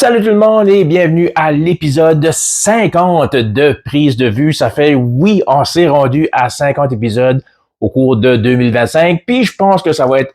Salut tout le monde et bienvenue à l'épisode 50 de Prise de vue. Ça fait, oui, on s'est rendu à 50 épisodes au cours de 2025. Puis je pense que ça va être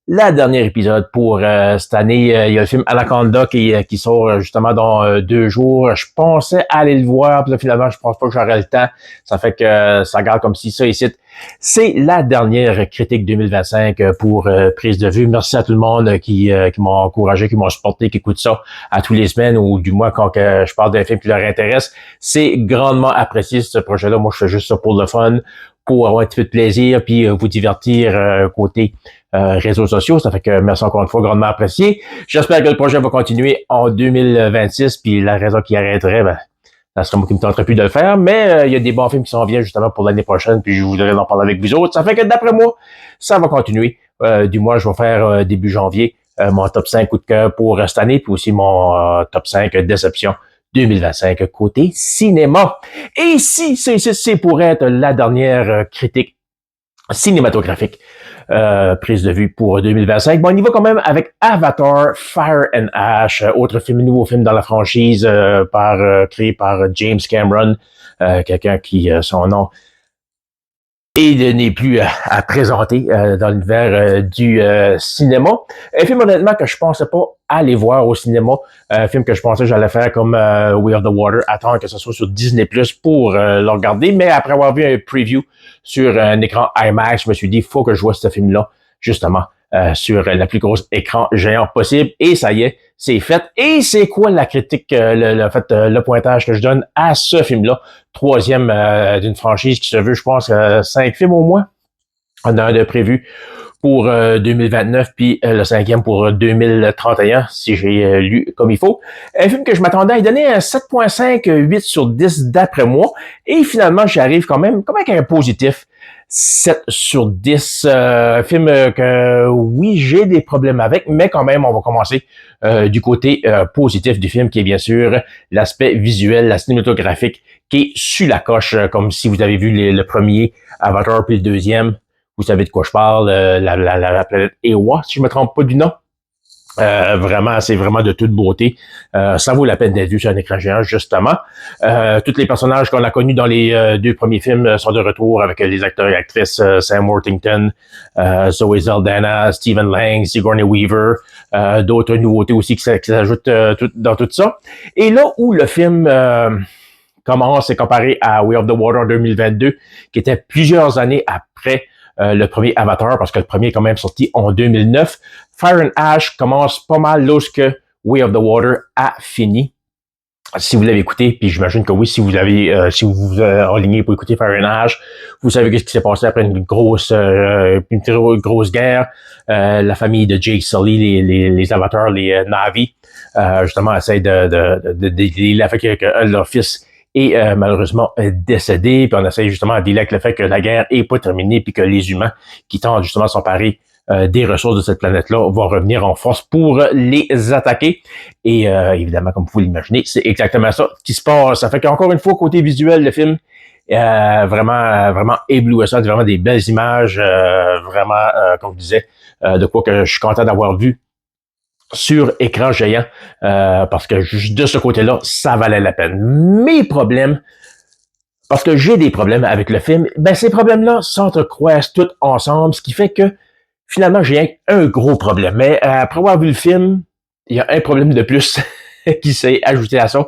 le dernier épisode pour cette année. Il y a le film Anaconda qui sort justement dans 2 jours. Je pensais aller le voir, puis là, finalement, je pense pas que j'aurai le temps. Ça fait que ça garde comme si ça ici. C'est la dernière critique 2025 pour Prise de vue. Merci à tout le monde qui m'ont encouragé, qui m'ont supporté, qui écoute ça à tous les semaines ou du moins quand je parle d'un film qui leur intéresse. C'est grandement apprécié ce projet-là. Moi, je fais juste ça pour le fun, pour avoir un petit peu de plaisir, puis vous divertir côté réseaux sociaux. Ça fait que merci encore une fois, grandement apprécié. J'espère que le projet va continuer en 2026, puis la raison qui arrêterait, ça serait moi qui me tenterait plus de le faire, mais il y a des bons films qui s'en viennent justement pour l'année prochaine, puis je voudrais en parler avec vous autres. Ça fait que d'après moi, ça va continuer. Du moins, je vais faire début janvier mon top 5 coup de cœur pour cette année, puis aussi mon top 5 déception 2025 côté cinéma. Et si c'est pour être la dernière critique cinématographique prise de vue pour 2025. Bon, on y va quand même avec Avatar, Fire and Ash, autre film, nouveau film dans la franchise créé par James Cameron, quelqu'un qui, son nom n'est plus à présenter dans l'univers du cinéma. Un film honnêtement que je pensais pas aller voir au cinéma. Un film que je pensais que j'allais faire comme Way of the Water, attendre que ce soit sur Disney Plus pour le regarder. Mais après avoir vu un preview sur un écran IMAX, je me suis dit, il faut que je vois ce film-là, justement, sur la plus grosse écran géant possible. Et ça y est, c'est fait. Et c'est quoi la critique, le pointage que je donne à ce film-là? 3e d'une franchise qui se veut, je pense, 5 films au moins. On a un de prévu pour 2029, puis le 5e pour 2031, si j'ai lu comme il faut. Un film que je m'attendais à y donner un 7.5, 8 sur 10 d'après moi. Et finalement, j'arrive quand même avec un positif 7 sur 10. Film que, oui, j'ai des problèmes avec, mais quand même, on va commencer du côté positif du film, qui est bien sûr l'aspect visuel, la cinématographique, qui est sur la coche, comme si vous avez vu le premier Avatar, puis le deuxième. Vous savez de quoi je parle, la planète Ewa, si je me trompe pas du nom. Vraiment, c'est vraiment de toute beauté. Ça vaut la peine d'être vu sur un écran géant, justement. Tous les personnages qu'on a connus dans les 2 premiers films sont de retour avec les acteurs et actrices Sam Worthington, Zoe Saldana, Stephen Lang, Sigourney Weaver, d'autres nouveautés aussi qui s'ajoutent dans tout ça. Et là où le film commence, c'est comparé à Way of the Water en 2022, qui était plusieurs années après le premier Avatar, parce que le premier est quand même sorti en 2009. Fire and Ash commence pas mal lorsque Way of the Water a fini. Si vous l'avez écouté, puis j'imagine que oui, si vous vous aligné pour écouter Fire and Ash, vous savez ce qui s'est passé après une grosse guerre. La famille de Jake Sully, les avatars, les Na'vi, justement, essayent de fait que leur fils est malheureusement décédé, puis on essaie justement de dealer avec le fait que la guerre est pas terminée, puis que les humains qui tentent justement s'emparer des ressources de cette planète-là vont revenir en force pour les attaquer. Et évidemment, comme vous pouvez l'imaginer, c'est exactement ça qui se passe. Ça fait qu'encore une fois, côté visuel, le film vraiment éblouissant, vraiment des belles images, vraiment, comme je disais, de quoi que je suis content d'avoir vu sur écran géant, parce que de ce côté-là, ça valait la peine. Mes problèmes, parce que j'ai des problèmes avec le film, ces problèmes-là s'entrecroisent tous ensemble, ce qui fait que finalement, j'ai un gros problème. Mais après avoir vu le film, il y a un problème de plus qui s'est ajouté à ça.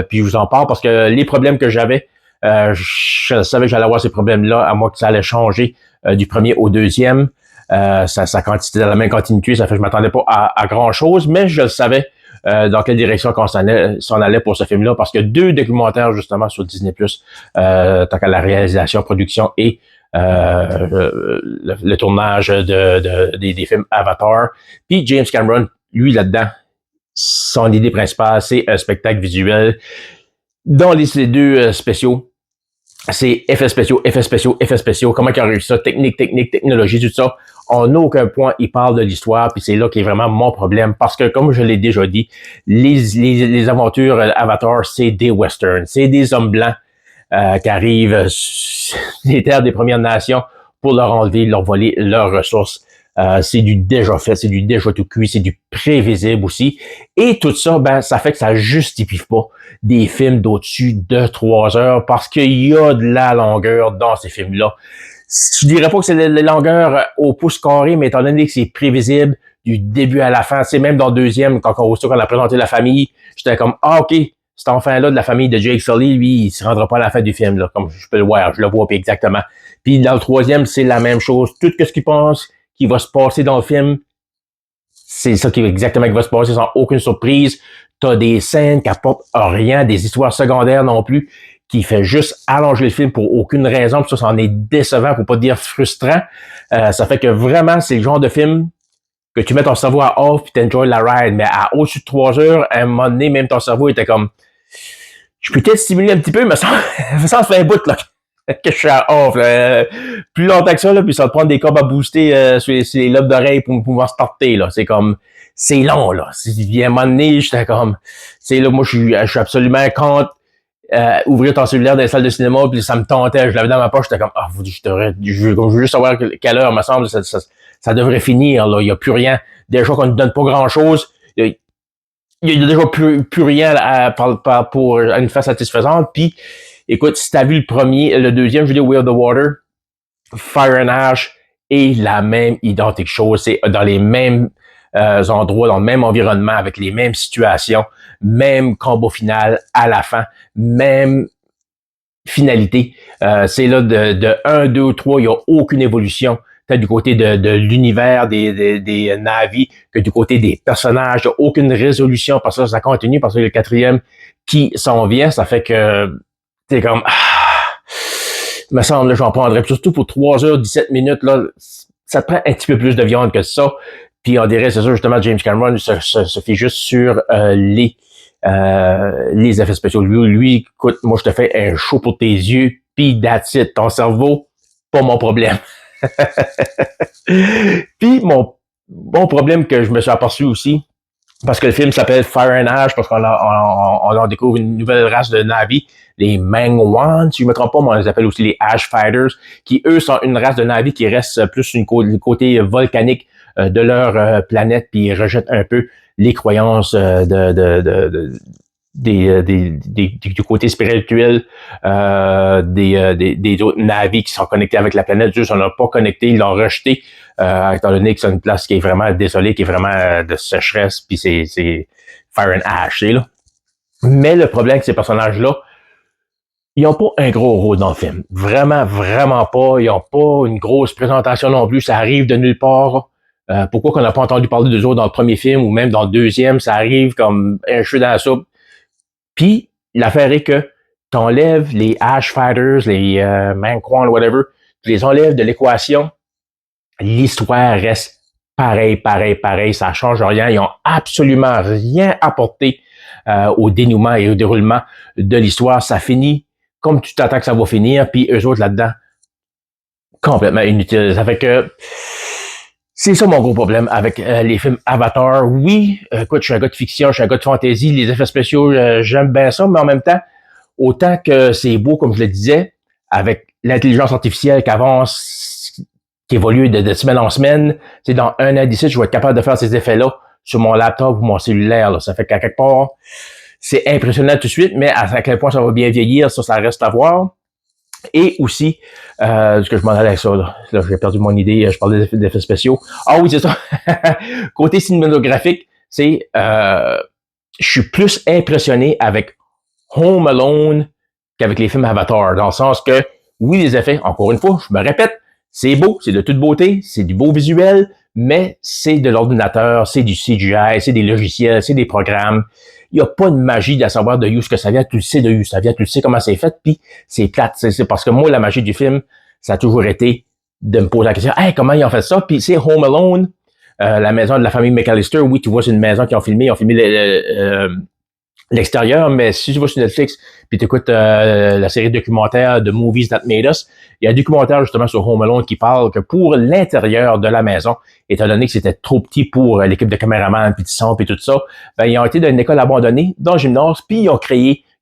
Puis je vous en parle parce que les problèmes que j'avais, je savais que j'allais avoir ces problèmes-là, à moins que ça allait changer du premier au deuxième. Ça quantité dans la même continuité, ça fait que je m'attendais pas à grand-chose, mais je le savais dans quelle direction qu'on s'en allait pour ce film-là, parce que 2 documentaires justement sur Disney+, tant qu'à la réalisation, production et le tournage des films Avatar. Puis James Cameron, lui, là-dedans, son idée principale, c'est un spectacle visuel. Dans les 2 spéciaux, c'est effets spéciaux, comment il a réussi ça, technique, technologie, tout ça. En aucun point, il parle de l'histoire, puis c'est là qui est vraiment mon problème, parce que, comme je l'ai déjà dit, les aventures Avatar, c'est des westerns, c'est des hommes blancs qui arrivent sur les terres des Premières Nations pour leur enlever, leur voler leurs ressources. c'est du déjà fait, c'est du déjà tout cuit, c'est du prévisible aussi. Et tout ça, ben, ça fait que ça justifie pas des films d'au-dessus de 3 heures parce qu'il y a de la longueur dans ces films-là. Je dirais pas que c'est la longueur au pouce carré, mais étant donné que c'est prévisible du début à la fin, c'est même dans le deuxième, quand on a présenté la famille, j'étais comme, ah, ok, cet enfant-là de la famille de Jake Sully, lui, il se rendra pas à la fin du film, là, comme je peux le voir, je le vois puis exactement. Puis dans le troisième, c'est la même chose. Tout ce qu'il pense qui va se passer dans le film, c'est ça qui exactement qui va se passer sans aucune surprise. T'as des scènes qui apportent rien, des histoires secondaires non plus, qui fait juste allonger le film pour aucune raison. Puis ça en est décevant, pour pas dire frustrant. Ça fait que vraiment, c'est le genre de film que tu mets ton cerveau à off puis t'enjoy la ride. Mais à au-dessus de 3 heures, à un moment donné, même ton cerveau était comme, je peux peut-être stimuler un petit peu, mais ça fait un bout, là, que je suis à off, là. Plus longtemps que ça, là, puis ça te prend des corbes à booster sur les lobes d'oreilles pour pouvoir starter, là. C'est comme, c'est long, là. À un moment donné, j'étais comme, c'est là, moi, je suis absolument contre ouvrir ton cellulaire dans les salles de cinéma, puis ça me tentait, je l'avais dans ma poche, j'étais comme, ah, je veux juste savoir quelle heure, me semble, ça devrait finir, là. Il y a plus rien. Déjà qu'on ne donne pas grand-chose. Il y a déjà plus rien pour une fin satisfaisante. Puis, écoute, si t'as vu le deuxième, je veux dire, Way of the Water, Fire and Ash est la même identique chose. C'est dans les mêmes endroits, dans le même environnement, avec les mêmes situations, même combat final à la fin, même finalité. C'est là de 1, 2, 3, il n'y a aucune évolution. Tant du côté de l'univers des Na'vi que du côté des personnages. Il n'y a aucune résolution parce que ça continue, parce que le quatrième qui s'en vient, ça fait que t'es comme me semble, là, j'en prendrais. Surtout pour 3 heures, 17 minutes, là, ça te prend un petit peu plus de viande que ça. Puis on dirait, c'est ça, justement, James Cameron se fait juste sur les effets spéciaux. Lui, écoute, moi, je te fais un show pour tes yeux, puis that's it. Ton cerveau, pas mon problème. Puis mon problème que je me suis aperçu aussi, parce que le film s'appelle Fire and Ash, parce qu'on on découvre une nouvelle race de Na'vi, les Mengwan, si je me trompe pas, mais on les appelle aussi les Ash Fighters, qui eux sont une race de Na'vi qui reste plus du côté volcanique de leur planète, puis ils rejettent un peu les croyances du côté spirituel des autres navires qui sont connectés avec la planète. Juste, on n'a pas connecté, ils l'ont rejeté, étant donné que c'est une place qui est vraiment désolée, qui est vraiment de sécheresse, puis c'est Fire and Ash, là. Mais le problème avec ces personnages-là, ils n'ont pas un gros rôle dans le film. Vraiment, vraiment pas. Ils n'ont pas une grosse présentation non plus. Ça arrive de nulle part. Pourquoi qu'on n'a pas entendu parler d'eux autres dans le premier film ou même dans le deuxième, ça arrive comme un cheveu dans la soupe. Puis, l'affaire est que t'enlèves les Ash Fighters, les Manquan, whatever, tu les enlèves de l'équation, l'histoire reste pareil, ça change rien. Ils ont absolument rien apporté au dénouement et au déroulement de l'histoire. Ça finit comme tu t'attends que ça va finir, puis eux autres là-dedans, complètement inutile. Ça fait que c'est ça mon gros problème avec les films Avatar. Oui, écoute, je suis un gars de fiction, je suis un gars de fantasy, les effets spéciaux, j'aime bien ça, mais en même temps, autant que c'est beau, comme je le disais, avec l'intelligence artificielle qui avance, qui évolue de semaine en semaine, c'est dans 1 an d'ici, je vais être capable de faire ces effets-là sur mon laptop ou mon cellulaire. Là. Ça fait qu'à quelque part, c'est impressionnant tout de suite, mais à quel point ça va bien vieillir, ça reste à voir. Et aussi, ce que je m'en allais avec ça, là j'ai perdu mon idée, je parlais d'effets spéciaux. Ah oui, c'est ça. Côté cinématographique, c'est je suis plus impressionné avec Home Alone qu'avec les films Avatar, dans le sens que, oui, les effets, encore une fois, je me répète, c'est beau, c'est de toute beauté, c'est du beau visuel, mais c'est de l'ordinateur, c'est du CGI, c'est des logiciels, c'est des programmes. Il n'y a pas de magie de savoir de où ce que ça vient, tu le sais de où ça vient, tu le sais comment c'est fait, puis c'est plate. C'est parce que moi, la magie du film, ça a toujours été de me poser la question, hey, comment ils ont fait ça? Puis c'est Home Alone, la maison de la famille McAllister, oui, tu vois, c'est une maison qu'ils ont filmé l'extérieur, mais si tu vas sur Netflix puis tu écoutes la série documentaire de Movies That Made Us, il y a un documentaire justement sur Home Alone qui parle que pour l'intérieur de la maison, étant donné que c'était trop petit pour l'équipe de caméramans, puis de son, puis tout ça, ben, ils ont été dans une école abandonnée, dans le gymnase, puis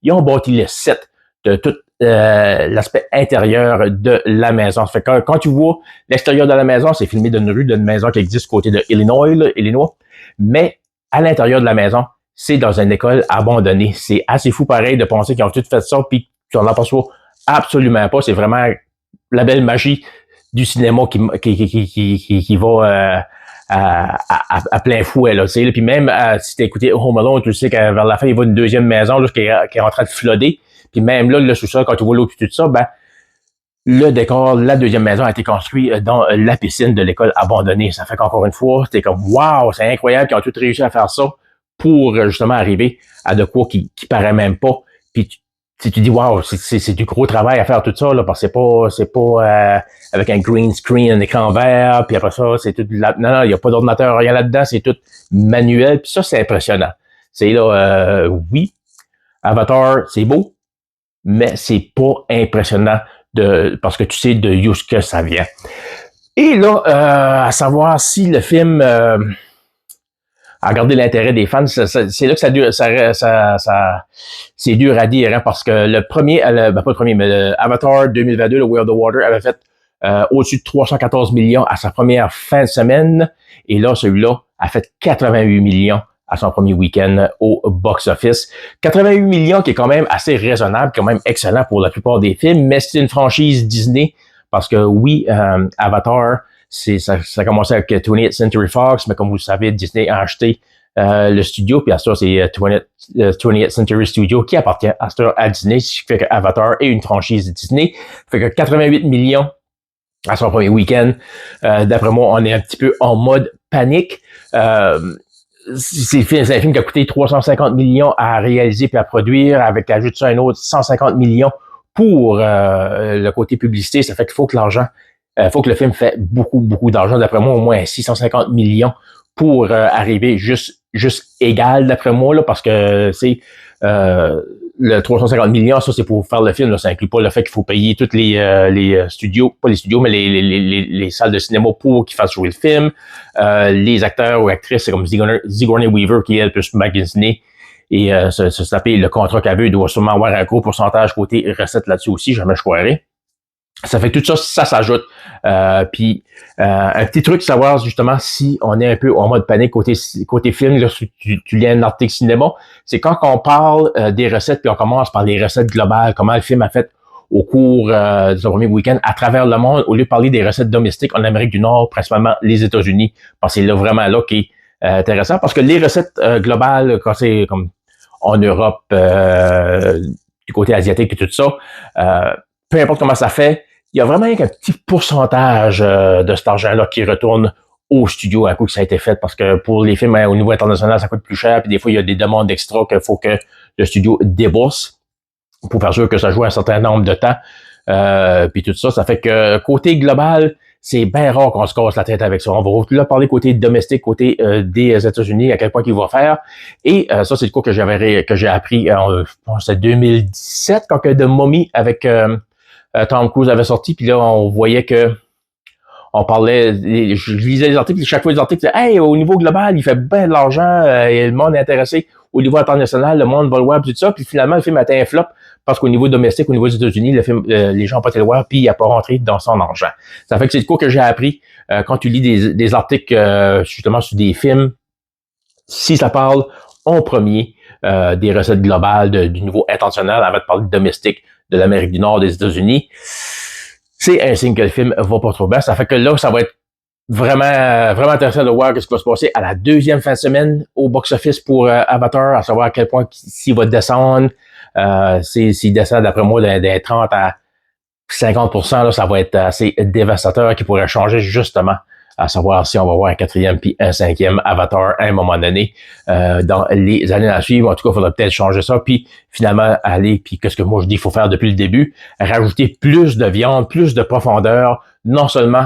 ils ont bâti le set de toute l'aspect intérieur de la maison. Ça fait que quand tu vois l'extérieur de la maison, c'est filmé d'une rue d'une maison qui existe côté de Illinois, mais à l'intérieur de la maison, c'est dans une école abandonnée. C'est assez fou pareil de penser qu'ils ont tout fait ça, puis tu n'en aperçois absolument pas. C'est vraiment la belle magie du cinéma qui va à plein fouet. Là, tu sais. Puis même si tu as écouté Home Alone, tu sais qu'à vers la fin, il va une deuxième maison là, qui est en train de flooder. Puis même là, le sous-sol, quand tu vois l'eau et tout ça, ben le décor, la deuxième maison a été construite dans la piscine de l'école abandonnée. Ça fait qu'encore une fois, c'était comme wow, c'est incroyable qu'ils ont tous réussi à faire ça pour justement arriver à de quoi qui paraît même pas. Puis tu dis wow, c'est du gros travail à faire tout ça là, parce que c'est pas avec un green screen, un écran vert, puis après ça c'est tout non, il y a pas d'ordinateur rien là-dedans, c'est tout manuel. Puis ça c'est impressionnant. C'est là oui, Avatar c'est beau, mais c'est pas impressionnant parce que tu sais de où ce que ça vient. Et là, à savoir si le film a gardé l'intérêt des fans, c'est là que c'est dur à dire, hein, parce que le premier, pas le premier, mais le Avatar 2022, le Way of the Water, avait fait au-dessus de 314 millions à sa première fin de semaine, et là, celui-là a fait 88 millions à son premier week-end au box-office. 88 millions qui est quand même assez raisonnable, quand même excellent pour la plupart des films, mais c'est une franchise Disney, parce que oui, Avatar, ça a commencé avec 20th Century Fox, mais comme vous le savez, Disney a acheté le studio, puis à ce c'est 20th Century Studio qui appartient à Disney, ce qui fait que Avatar est une franchise Disney. Fait que 88 millions à son premier week-end. D'après moi, on est un petit peu en mode panique. C'est un film qui a coûté 350 millions à réaliser puis à produire, avec ajoute ça un autre 150 millions pour le côté publicité. Ça fait qu'il faut que faut que le film fait beaucoup d'argent. D'après moi, au moins 650 millions pour arriver juste égal, d'après moi, là, parce que c'est le 350 millions, ça c'est pour faire le film. Là, ça inclut pas le fait qu'il faut payer toutes les studios, pas les studios, mais les salles de cinéma pour qu'ils fassent jouer le film. Les acteurs ou actrices, c'est comme Sigourney Weaver qui elle peut se magasiner et se taper le contrat qu'elle veut. Il doit sûrement avoir un gros pourcentage côté recette là-dessus aussi, jamais je croirais. Ça fait que tout ça, ça s'ajoute. Puis un petit truc, savoir justement si on est un peu en mode panique côté film, là, tu lis un article cinéma, c'est quand on parle des recettes, puis on commence par les recettes globales, comment le film a fait au cours de son premier week-end à travers le monde, au lieu de parler des recettes domestiques en Amérique du Nord, principalement les États-Unis, parce que c'est là vraiment là qui est intéressant, parce que les recettes globales, quand c'est comme en Europe, du côté asiatique et tout ça, peu importe comment ça fait, il y a vraiment un petit pourcentage de cet argent-là qui retourne au studio à coup que ça a été fait, parce que pour les films au niveau international, ça coûte plus cher, puis des fois, il y a des demandes extra qu'il faut que le studio débourse pour faire sûr que ça joue un certain nombre de temps. Puis tout ça, ça fait que côté global, c'est bien rare qu'on se casse la tête avec ça. On va là parler côté domestique, côté des États-Unis, à quel point il va faire. Et ça, c'est le coup que j'ai appris je pense c'est 2017, quand que The Mummy avec Tom Cruise avait sorti, puis là, on voyait que on parlait, je lisais les articles, puis chaque fois les articles, c'est hey, au niveau global, il fait bien de l'argent, et le monde est intéressé. Au niveau international, le monde va le voir, puis tout ça. Puis finalement, le film a été un flop, parce qu'au niveau domestique, au niveau des États-Unis, le film, les gens n'ont pas été le voir, puis il n'a pas rentré dans son argent. Ça fait que c'est le coup que j'ai appris quand tu lis des articles justement sur des films, si ça parle en premier des recettes globales du niveau international, avant de parler de domestique de l'Amérique du Nord, des États-Unis, c'est un signe que le film va pas trop bien. Ça fait que là, ça va être vraiment intéressant de voir ce qui va se passer à la deuxième fin de semaine au box-office pour Avatar, à savoir à quel point s'il va descendre. S'il descend, d'après moi, d'un 30 à 50%, là, ça va être assez dévastateur qui pourrait changer justement à savoir si on va voir un quatrième puis un cinquième Avatar à un moment donné dans les années à suivre. En tout cas, il faudra peut-être changer ça, puis finalement aller, puis qu'est-ce que moi je dis, il faut faire depuis le début, rajouter plus de viande, plus de profondeur, non seulement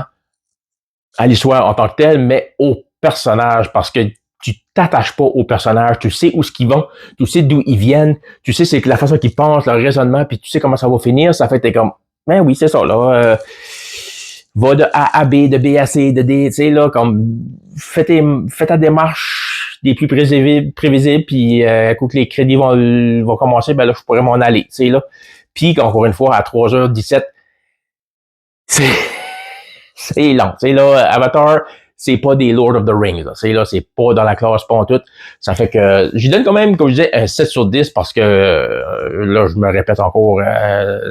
à l'histoire en tant que telle, mais au personnage, parce que tu t'attaches pas aux personnages, tu sais où ce qu'ils vont, tu sais d'où ils viennent, tu sais c'est que la façon qu'ils pensent, leur raisonnement, puis tu sais comment ça va finir, ça fait que t'es comme, ben oui, c'est ça, là, va de A à B, de B à C, de D, tu sais, là, comme, fais ta démarche des plus prévisibles, puis, coup que les crédits vont commencer, ben là, je pourrais m'en aller, tu sais, là. Puis, encore une fois, à 3h17, c'est long. C'est là, Avatar, c'est pas des Lord of the Rings. Là. C'est pas dans la classe pas en tout. Ça fait que j'y donne quand même, comme je disais, un 7/10 parce que là, je me répète encore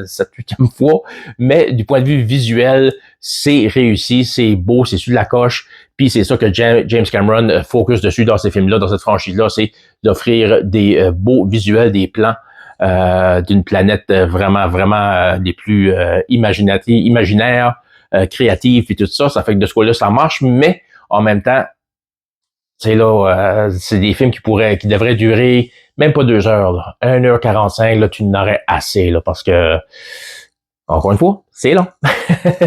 cette 8e fois. Mais du point de vue visuel, c'est réussi, c'est beau, c'est sur la coche. Puis c'est ça que James Cameron focus dessus dans ces films-là, dans cette franchise-là, c'est d'offrir des beaux visuels, des plans d'une planète vraiment, vraiment des plus imaginaires. Créatif et tout ça. Ça fait que de ce côté-là, ça marche, mais en même temps, c'est là, c'est des films qui devraient durer même pas 2 heures, là. 1h45, là, tu en aurais assez, là, parce que, encore une fois, c'est long.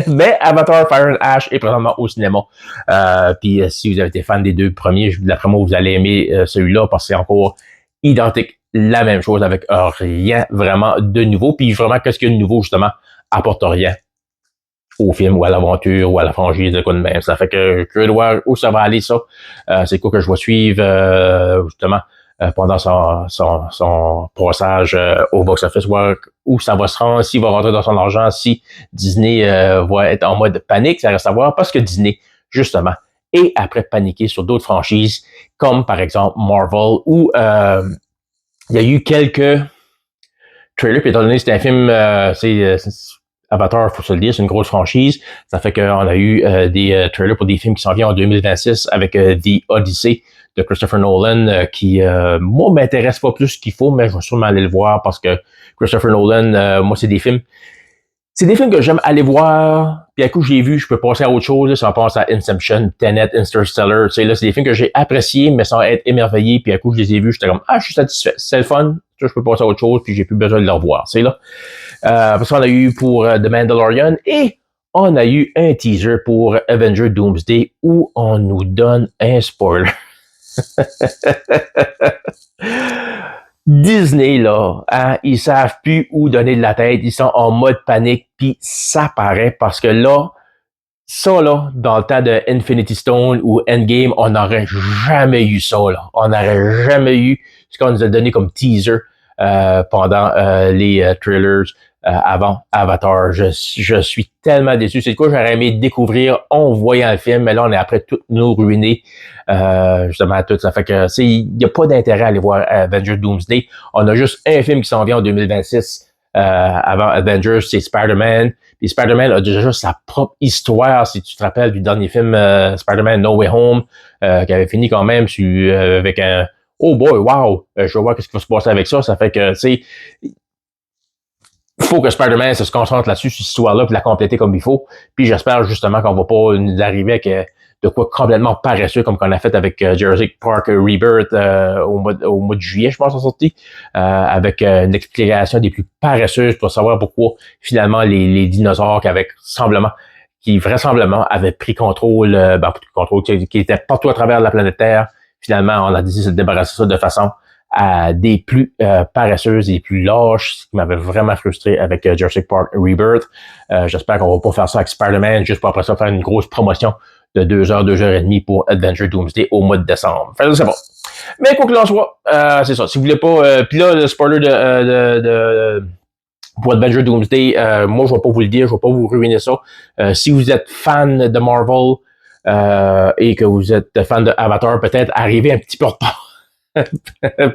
Mais Avatar Fire and Ash est présentement au cinéma. Puis si vous avez été fan des 2 premiers, d'après moi, vous allez aimer celui-là parce que c'est encore identique. La même chose avec rien vraiment de nouveau. Puis vraiment, qu'est-ce qu'il y a de nouveau, justement, apporte rien au film ou à l'aventure ou à la franchise de quoi de même. Ça fait que je veux voir où ça va aller, ça. C'est quoi que je vais suivre justement pendant son passage au box-office, voir où ça va se rendre, s'il va rentrer dans son argent, si Disney va être en mode panique, ça reste à voir, parce que Disney, justement, est après paniquer sur d'autres franchises, comme par exemple Marvel, où il y a eu quelques trailers, puis étant donné que c'était un film, Avatar, faut se le dire, c'est une grosse franchise. Ça fait qu'on a eu des trailers pour des films qui s'en viennent en 2026 avec The Odyssey de Christopher Nolan, qui, moi, m'intéresse pas plus qu'il faut, mais je vais sûrement aller le voir parce que Christopher Nolan, moi, c'est des films que j'aime aller voir, puis à coup j'ai vu, je peux passer à autre chose, là, si on pense à Inception, Tenet, Interstellar, c'est des films que j'ai appréciés, mais sans être émerveillé, puis à coup je les ai vus, j'étais comme, je suis satisfait, c'est le fun, je peux passer à autre chose, puis j'ai plus besoin de le revoir, c'est là. Parce qu'on a eu pour The Mandalorian, et on a eu un teaser pour Avengers Doomsday, où on nous donne un spoiler. Disney, là, hein, ils savent plus où donner de la tête, ils sont en mode panique, puis ça paraît parce que là, ça, là, dans le temps de Infinity Stone ou Endgame, on n'aurait jamais eu ça, là. On n'aurait jamais eu ce qu'on nous a donné comme teaser pendant les trailers avant Avatar. Je suis tellement déçu. C'est quoi j'aurais aimé découvrir en voyant le film, mais là, on est après tout nous ruiner. Justement, tout ça fait que il n'y a pas d'intérêt à aller voir Avengers Doomsday. On a juste un film qui s'en vient en 2026 avant Avengers, c'est Spider-Man. Puis Spider-Man a déjà sa propre histoire, si tu te rappelles du dernier film Spider-Man No Way Home, qui avait fini quand même avec un oh boy, wow, je vais voir qu'est-ce qui va se passer avec ça. Ça fait que, tu sais, il faut que Spider-Man se concentre là-dessus, sur cette histoire-là, puis la compléter comme il faut. Puis j'espère justement qu'on va pas nous arriver avec de quoi complètement paresseux, comme qu'on a fait avec Jurassic Park Rebirth au mois de juillet, je pense, en sortie, avec une explication des plus paresseuses pour savoir pourquoi finalement les dinosaures qui vraisemblablement avaient pris contrôle, qui étaient partout à travers la planète Terre. Finalement, on a décidé de se débarrasser de ça de façon des plus paresseuses et des plus lâches, ce qui m'avait vraiment frustré avec Jurassic Park Rebirth. J'espère qu'on va pas faire ça avec Spider-Man, juste pour après ça faire une grosse promotion de 2 heures, 2 heures et demie pour Adventure Doomsday au mois de décembre. Fait que c'est bon. Mais quoi qu'il en soit, c'est ça. Si vous voulez pas... puis là, le spoiler pour Adventure Doomsday, moi, je vais pas vous le dire, je vais pas vous ruiner ça. Si vous êtes fan de Marvel et que vous êtes fan de Avatar, peut-être arrivez un petit peu en retard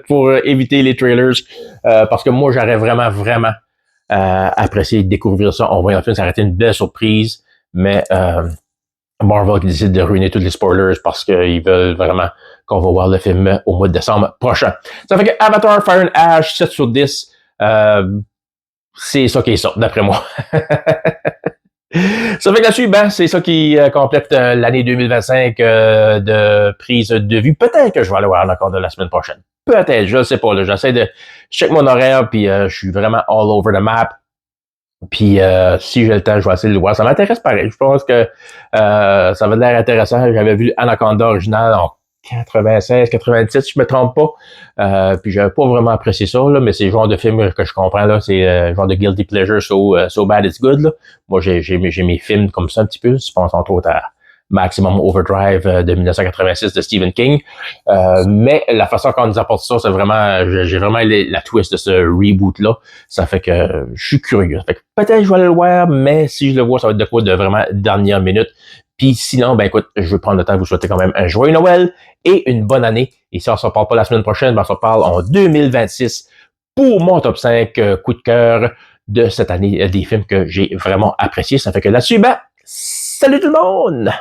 pour éviter les trailers. Parce que moi, j'aurais vraiment, vraiment apprécié de découvrir ça en voyant le film. Ça aurait été une belle surprise. Mais Marvel qui décide de ruiner tous les spoilers parce qu'ils veulent vraiment qu'on va voir le film au mois de décembre prochain. Ça fait que Avatar Fire and Ash, 7/10, c'est ça qui est ça, d'après moi. Ça fait que là-dessus, c'est ça qui complète l'année 2025 de prise de vue. Peut-être que je vais aller voir encore de la semaine prochaine. Peut-être, je ne sais pas. Là, j'essaie de check mon horaire, puis je suis vraiment all over the map. Puis si j'ai le temps, je vais essayer de le voir. Ça m'intéresse pareil. Je pense que ça va l'air intéressant. J'avais vu Anaconda original en 96, 97, si je me trompe pas. Puis j'avais pas vraiment apprécié ça, là, mais c'est le genre de film que je comprends, là. C'est le genre de guilty pleasure, so bad it's good, là. Moi, j'ai mes films comme ça un petit peu. Je pense entre autres Maximum Overdrive de 1986 de Stephen King. Mais la façon qu'on nous apporte ça, c'est vraiment, j'ai vraiment la twist de ce reboot-là. Ça fait que je suis curieux. Ça fait que peut-être je vais aller le voir, mais si je le vois, ça va être de quoi de vraiment dernière minute. Puis sinon, ben écoute, je vais prendre le temps de vous souhaiter quand même un joyeux Noël et une bonne année. Et si on se reparle pas la semaine prochaine, ben on se reparle en 2026 pour mon top 5 coup de cœur de cette année des films que j'ai vraiment appréciés. Ça fait que là-dessus, ben, salut tout le monde!